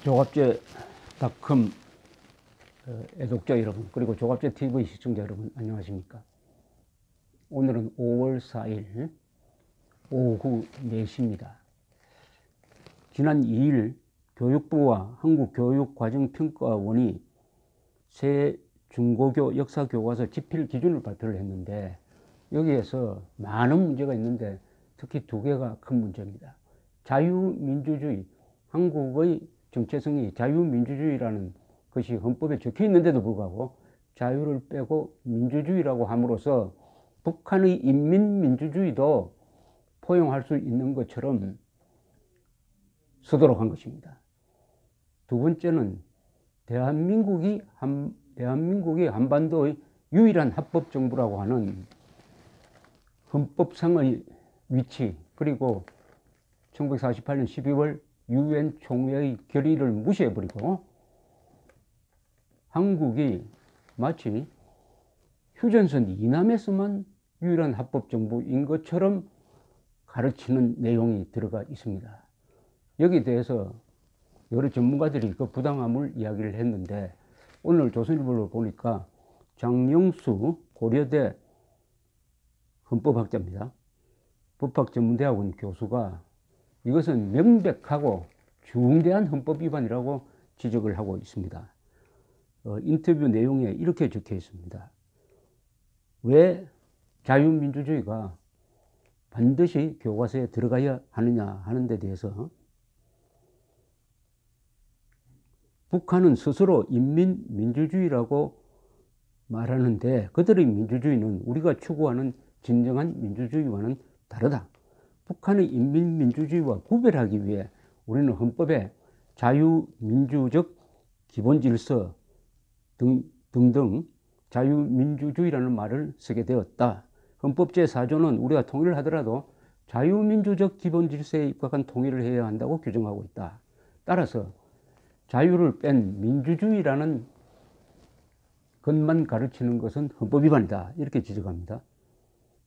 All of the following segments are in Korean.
조갑제닷컴 애독자 여러분, 그리고 조갑제TV 시청자 여러분, 안녕하십니까. 오늘은 5월 4일 오후 4시입니다. 지난 2일 교육부와 한국교육과정평가원이 새 중고교 역사교과서 집필 기준을 발표를 했는데, 여기에서 많은 문제가 있는데 특히 두 개가 큰 문제입니다. 자유민주주의, 한국의 정체성이 자유민주주의라는 것이 헌법에 적혀 있는데도 불구하고 자유를 빼고 민주주의라고 함으로써 북한의 인민민주주의도 포용할 수 있는 것처럼 쓰도록 한 것입니다. 두 번째는 대한민국이 한반도의 유일한 합법정부라고 하는 헌법상의 위치, 그리고 1948년 12월 UN 총회의 결의를 무시해버리고 한국이 마치 휴전선 이남에서만 유일한 합법정부인 것처럼 가르치는 내용이 들어가 있습니다. 여기에 대해서 여러 전문가들이 그 부당함을 이야기를 했는데, 오늘 조선일보를 보니까 장영수 고려대 헌법학자입니다. 법학전문대학원 교수가 이것은 명백하고 중대한 헌법 위반이라고 지적을 하고 있습니다. 인터뷰 내용에 이렇게 적혀 있습니다. 왜 자유민주주의가 반드시 교과서에 들어가야 하느냐 하는 데 대해서, 북한은 스스로 인민민주주의라고 말하는데 그들의 민주주의는 우리가 추구하는 진정한 민주주의와는 다르다. 북한의 인민민주주의와 구별하기 위해 우리는 헌법에 자유민주적 기본질서 등등 자유민주주의라는 말을 쓰게 되었다. 헌법 제4조는 우리가 통일을 하더라도 자유민주적 기본질서에 입각한 통일을 해야 한다고 규정하고 있다. 따라서 자유를 뺀 민주주의라는 것만 가르치는 것은 헌법 위반이다, 이렇게 지적합니다.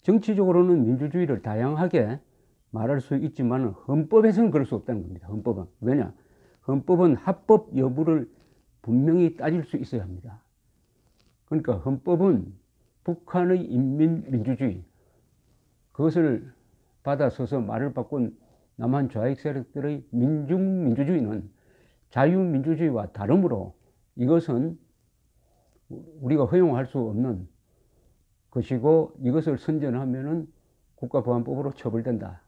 정치적으로는 민주주의를 다양하게 말할 수 있지만 헌법에서는 그럴 수 없다는 겁니다. 헌법은. 왜냐? 헌법은 합법 여부를 분명히 따질 수 있어야 합니다. 그러니까 헌법은 북한의 인민민주주의, 그것을 받아서서 말을 바꾼 남한 좌익 세력들의 민중민주주의는 자유민주주의와 다르므로 이것은 우리가 허용할 수 없는 것이고, 이것을 선전하면은 국가보안법으로 처벌된다.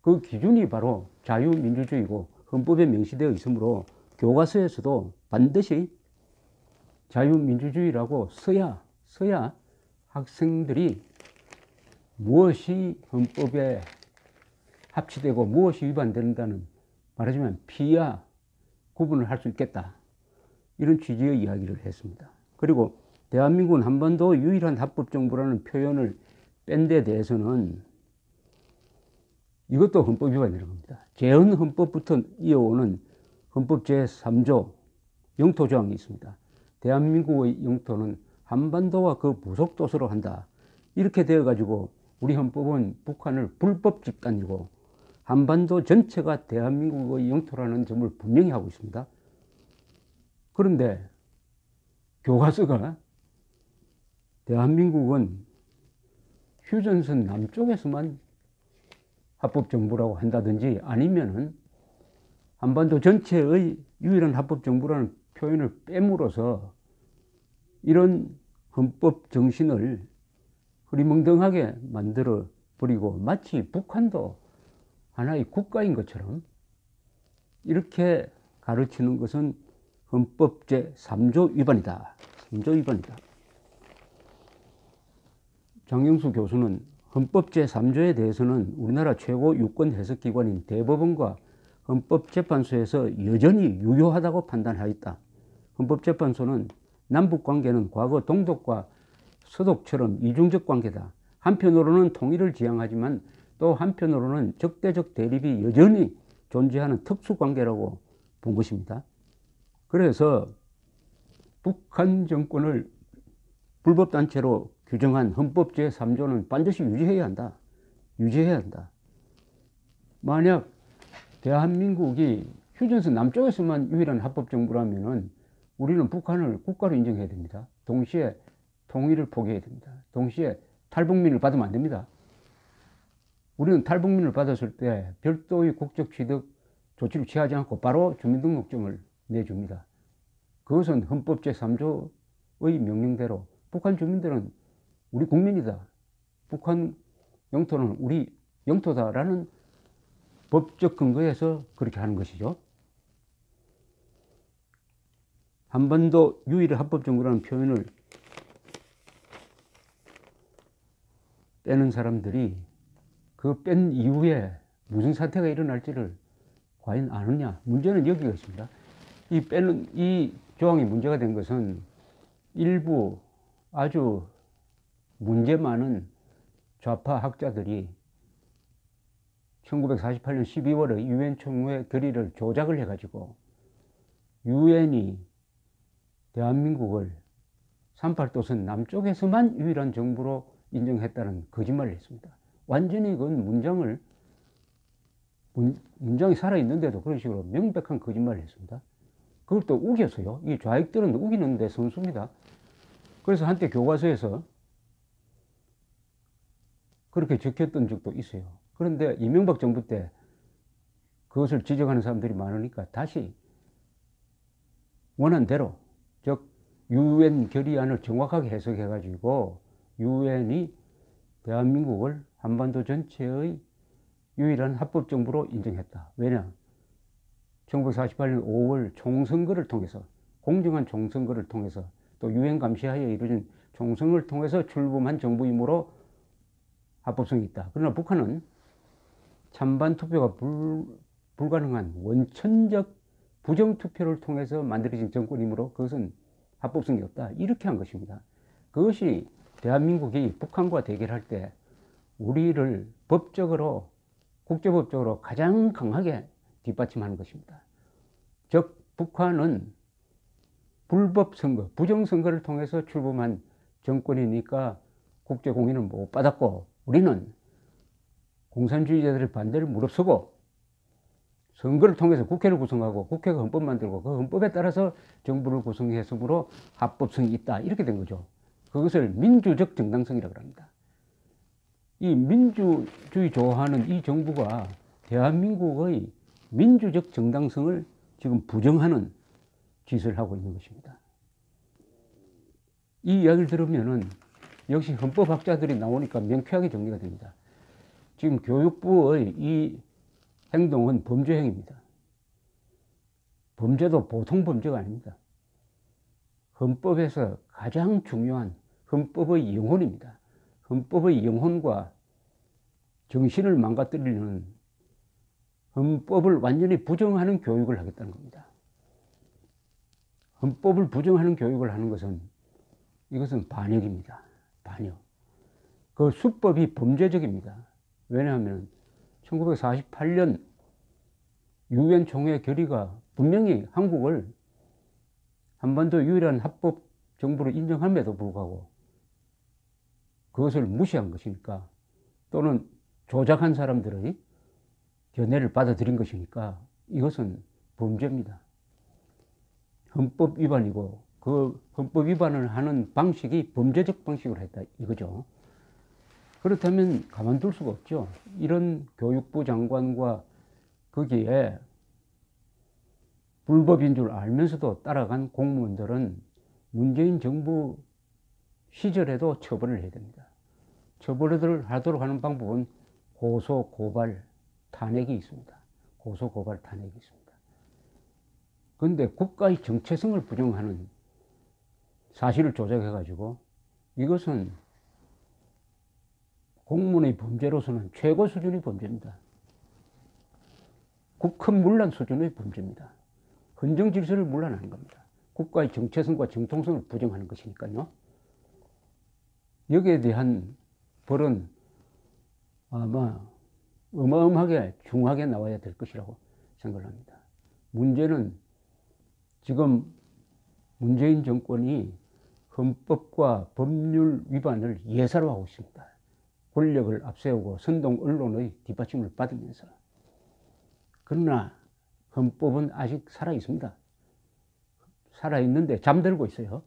그 기준이 바로 자유민주주의고 헌법에 명시되어 있으므로 교과서에서도 반드시 자유민주주의라고 써야 학생들이 무엇이 헌법에 합치되고 무엇이 위반된다는, 말하자면 피야 구분을 할 수 있겠다, 이런 취지의 이야기를 했습니다. 그리고 대한민국은 한반도 유일한 합법정부라는 표현을 뺀 데 대해서는 이것도 헌법 위반이라고 합니다. 제헌헌법부터 이어오는 헌법 제3조 영토조항이 있습니다. 대한민국의 영토는 한반도와 그 부속 도서로 한다. 이렇게 되어가지고 우리 헌법은 북한을 불법 집단이고 한반도 전체가 대한민국의 영토라는 점을 분명히 하고 있습니다. 그런데 교과서가 대한민국은 휴전선 남쪽에서만 합법정부라고 한다든지, 아니면은 한반도 전체의 유일한 합법정부라는 표현을 뺨으로써 이런 헌법 정신을 흐리멍덩하게 만들어 버리고 마치 북한도 하나의 국가인 것처럼 이렇게 가르치는 것은 헌법 제3조 위반이다. 3조 위반이다. 장영수 교수는 헌법 제3조에 대해서는 우리나라 최고 유권 해석기관인 대법원과 헌법재판소에서 여전히 유효하다고 판단하였다. 헌법재판소는 남북관계는 과거 동독과 서독처럼 이중적 관계다. 한편으로는 통일을 지향하지만 또 한편으로는 적대적 대립이 여전히 존재하는 특수관계라고 본 것입니다. 그래서 북한 정권을 불법단체로 규정한 헌법 제3조는 반드시 유지해야 한다. 만약 대한민국이 휴전선 남쪽에서만 유일한 합법정부라면은 우리는 북한을 국가로 인정해야 됩니다. 동시에 통일을 포기해야 됩니다. 동시에 탈북민을 받으면 안 됩니다. 우리는 탈북민을 받았을 때 별도의 국적 취득 조치를 취하지 않고 바로 주민등록증을 내줍니다. 그것은 헌법 제3조의 명령대로 북한 주민들은 우리 국민이다. 북한 영토는 우리 영토다라는 법적 근거에서 그렇게 하는 것이죠. 한반도 유일의 합법정부라는 표현을 빼는 사람들이 그 뺀 이후에 무슨 사태가 일어날지를 과연 아느냐. 문제는 여기가 있습니다. 이 조항이 문제가 된 것은 일부 아주 문제 많은 좌파 학자들이 1948년 12월에 유엔 총회 결의를 조작을 해가지고 유엔이 대한민국을 38도선 남쪽에서만 유일한 정부로 인정했다는 거짓말을 했습니다. 완전히 그건 문장이 살아있는데도 그런 식으로 명백한 거짓말을 했습니다. 그걸 또 우겨서요. 이 좌익들은 우기는데 선수입니다. 그래서 한때 교과서에서 그렇게 적혔던 적도 있어요. 그런데 이명박 정부 때 그것을 지적하는 사람들이 많으니까 다시 원한대로, 즉 유엔 결의안을 정확하게 해석해 가지고 유엔이 대한민국을 한반도 전체의 유일한 합법정부로 인정했다. 왜냐? 1948년 5월 총선거를 통해서, 공정한 총선거를 통해서, 또 유엔 감시하에 이루어진 총선을 통해서 출범한 정부이므로 합법성이 있다. 그러나 북한은 찬반 투표가 불가능한 원천적 부정투표를 통해서 만들어진 정권이므로 그것은 합법성이 없다. 이렇게 한 것입니다. 그것이 대한민국이 북한과 대결할 때 우리를 법적으로, 국제법적으로 가장 강하게 뒷받침하는 것입니다. 즉 북한은 불법 선거, 부정선거를 통해서 출범한 정권이니까 국제공인을 못 받았고, 우리는 공산주의자들의 반대를 무릅쓰고 선거를 통해서 국회를 구성하고 국회가 헌법 만들고 그 헌법에 따라서 정부를 구성했으므로 합법성이 있다. 이렇게 된 거죠. 그것을 민주적 정당성이라고 합니다. 이 민주주의 좋아하는 이 정부가 대한민국의 민주적 정당성을 지금 부정하는 짓을 하고 있는 것입니다. 이 이야기를 들으면은 역시 헌법학자들이 나오니까 명쾌하게 정리가 됩니다. 지금 교육부의 이 행동은 범죄 행위입니다. 범죄도 보통 범죄가 아닙니다. 헌법에서 가장 중요한 헌법의 영혼입니다. 헌법의 영혼과 정신을 망가뜨리는 헌법을 완전히 부정하는 교육을 하겠다는 겁니다. 헌법을 부정하는 교육을 하는 것은 이것은 반역입니다. 반역. 그 수법이 범죄적입니다. 왜냐하면 1948년 유엔 총회 결의가 분명히 한국을 한반도 유일한 합법 정부로 인정함에도 불구하고 그것을 무시한 것이니까, 또는 조작한 사람들의 견해를 받아들인 것이니까 이것은 범죄입니다. 헌법 위반이고 그 헌법 위반을 하는 방식이 범죄적 방식으로 했다 이거죠. 그렇다면 가만둘 수가 없죠. 이런 교육부 장관과 거기에 불법인 줄 알면서도 따라간 공무원들은 문재인 정부 시절에도 처벌을 해야 됩니다. 처벌을 하도록 하는 방법은 고소, 고발, 탄핵이 있습니다. 고소, 고발, 탄핵이 있습니다. 그런데 국가의 정체성을 부정하는 사실을 조작해가지고 이것은 공무원의 범죄로서는 최고 수준의 범죄입니다. 국헌 문란 수준의 범죄입니다. 헌정 질서를 문란하는 겁니다. 국가의 정체성과 정통성을 부정하는 것이니까요. 여기에 대한 벌은 아마 어마어마하게 중하게 나와야 될 것이라고 생각을 합니다. 문제는 지금 문재인 정권이 헌법과 법률 위반을 예사로 하고 있습니다. 권력을 앞세우고 선동 언론의 뒷받침을 받으면서. 그러나 헌법은 아직 살아 있습니다. 살아 있는데 잠들고 있어요.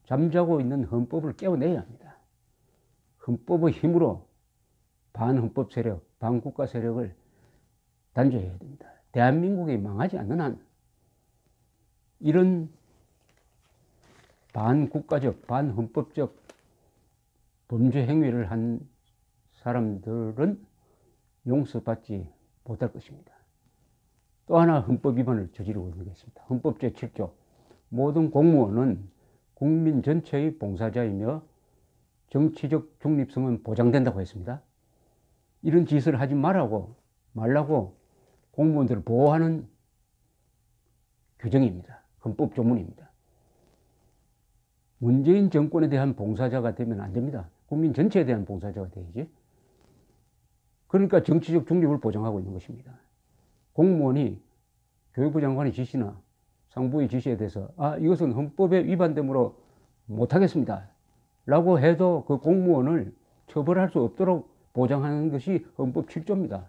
잠자고 있는 헌법을 깨워내야 합니다. 헌법의 힘으로 반헌법 세력, 반국가 세력을 단죄해야 됩니다. 대한민국이 망하지 않는 한 이런 반국가적, 반헌법적 범죄 행위를 한 사람들은 용서받지 못할 것입니다. 또 하나 헌법 위반을 저지르고 있는 게 있습니다. 헌법 제7조 모든 공무원은 국민 전체의 봉사자이며 정치적 중립성은 보장된다고 했습니다. 이런 짓을 하지 말라고 공무원들을 보호하는 규정입니다. 헌법 조문입니다. 문재인 정권에 대한 봉사자가 되면 안 됩니다. 국민 전체에 대한 봉사자가 되야지. 그러니까 정치적 중립을 보장하고 있는 것입니다. 공무원이 교육부 장관의 지시나 상부의 지시에 대해서 이것은 헌법에 위반되므로 못하겠습니다 라고 해도 그 공무원을 처벌할 수 없도록 보장하는 것이 헌법 7조입니다.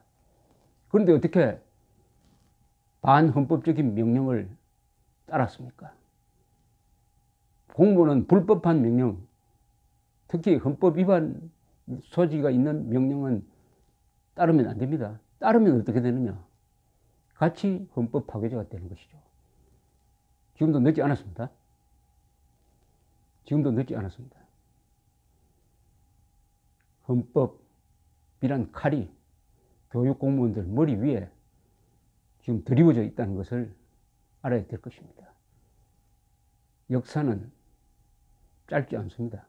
그런데 어떻게 반헌법적인 명령을 따랐습니까? 공무원은 불법한 명령, 특히 헌법 위반 소지가 있는 명령은 따르면 안 됩니다. 따르면 어떻게 되느냐? 같이 헌법 파괴자가 되는 것이죠. 지금도 늦지 않았습니다. 지금도 늦지 않았습니다. 헌법이란 칼이 교육 공무원들 머리 위에 지금 드리워져 있다는 것을 알아야 될 것입니다. 역사는 짧지 않습니다.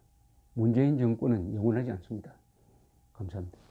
문재인 정권은 영원하지 않습니다. 감사합니다.